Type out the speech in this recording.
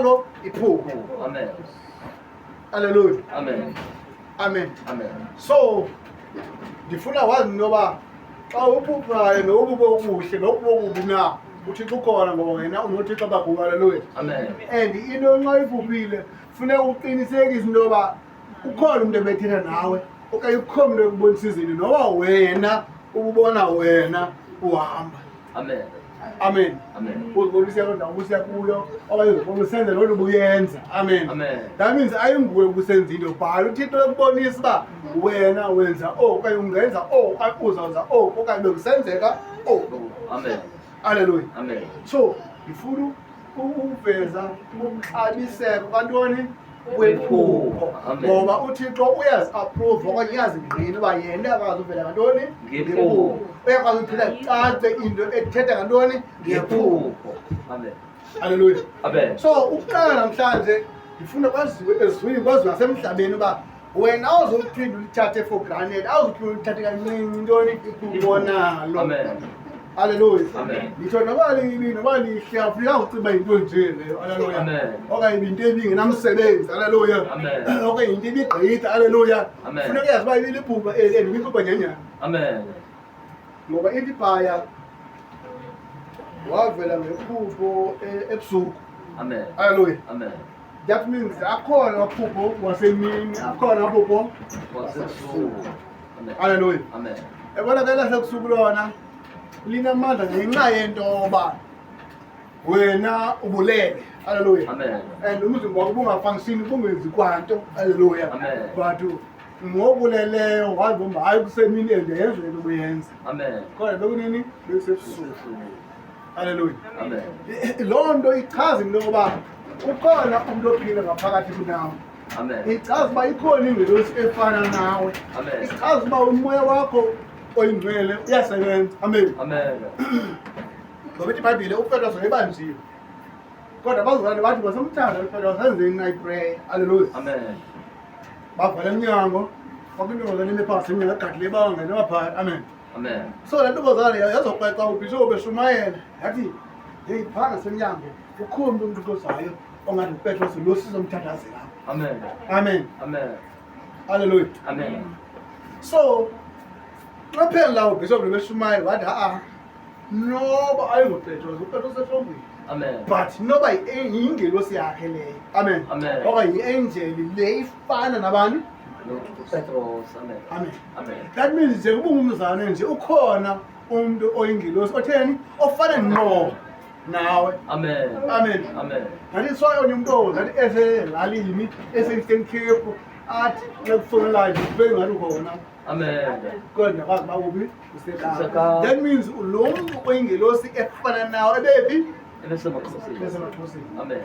ngalo iphupho. Amen. Hallelujah. Amen. Amen. Amen. So ndifuna wazi noba xa uphuphayo nobubo obuhle nobubo obubi na uThixo ukhona ngoba wena unoThixo abakhulu. Hallelujah. Amen. And into nxa iphuphile funeka uqinisekise into yoba ukhona umuntu ebethetha nawe okanye ukhona umuntu ekubonisa izinto noba wena ububona wena uhamba. Amen. Amen. Amen. Uzibonisa loo ndawo ubusiya kuyo okanye uzibona usenza loo nto ubuyenza. Amen. Amen. That means ayinguwe ubusenza into bhala uThixo ekubonisa uba wena wenza okanye ungenza okanye uzawuza okanye bekusenzeka Amen. Hallelujah. Amen. So ndifuna uveza ukuxabiseka kwantoni kwephupho Amen. ngoba uThixo uyazi-approve okanye uyazingqina uba yena akwazi uvela ngantoni Ngephupho. uyakwazi ukuphinda cace into ethetha ngantoni ngephupho. Amen. Hallelujah. Amen. So ukuqala namhlanje ndifuna kwaziwe ezizwini kwaziwe nasemhlabeni uba wena awuzuphinda ulithathe for granted awuzuphinda ulithathe kancinci intoni iphupho nalo. Amen. Hallelujah. Amen. Ngitho noba libi noba lihle awufika uciba into nje leyo. Hallelujah. Amen. Okanye into ebingenamsebenzi. Hallelujah. Amen. Okanye into ibigqitha. Hallelujah. Amen. Funeka yazi uba iliphupha and iphupha ngenyanga Amen. ngoba ithi phaya wavela ngephupho ebusuku. Amen. Hallelujah. Amen. That means akhona amaphupho wasemini akhona amaphupho Wasebusuku. Amen. Hallelujah. Amen. Yabona ke lasebusuku lona linamandla ngenxa yento yoba wena ubulele. Hallelujah. Amen. And umzimba wakho ubungafunctioni bungenzi kwanto. Hallelujah. Amen. But ngokubuleleyo wazi uba hayi kusemini endiyenze into obuyenza Amen. kodwa bekunini bekusebusuku. Hallelujah. Amen. Loo nto ichaza into yoba ukhona umntu ophila ngaphakathi kunawe. Amen. Ichaza uba ikhona ingelosi efana nawe. Amen. Ichaza uba umoya wakho oyingcwele uyasebenza. Amen. Amen. Ngoba iBhayibhile uPetros wayebanjiwe kodwa bazalwane bathi basemthanda uPetros senzeni na iprayer. Hallelujah. Amen. Bavala emnyango kwakuntombazane ime phasi emnyango egadile bangene baphakathi. Amen. Amen. So le ntombazane yazoxexa ubhishophu eshumayela yathi heyi phana semnyango ukhona umntu ozayo ongathi uPetros lo sizomthandazela. Amen. Amen. Amen. Hallelujah. Amen. So qaphela lawo ubhishophu beshumayela wathi noba ayinguPetros uPetros ehlongweni Amen. but noba yingelosi yakhe leyo. Amen. Amen. okanye yi-angeli le ifana nabani. Petros. Amen. Amen. Amen. That means nje kuba ungumzane nje ukhona umuntu oyingelosi otheni ofana ngqo nawe. Amen. Amen. Amen. Ngathi so onye umuntu ngathi eselalini ese-Eastern Cape athi nekufonelayo kube ngathi ukhona Amen. kodwa kwazi uba kuphi usekhaya. Usekhaya. That means lo muntu oyingelosi efana nawe ebephi Ebesemakhosini. besemakhosini. Amen.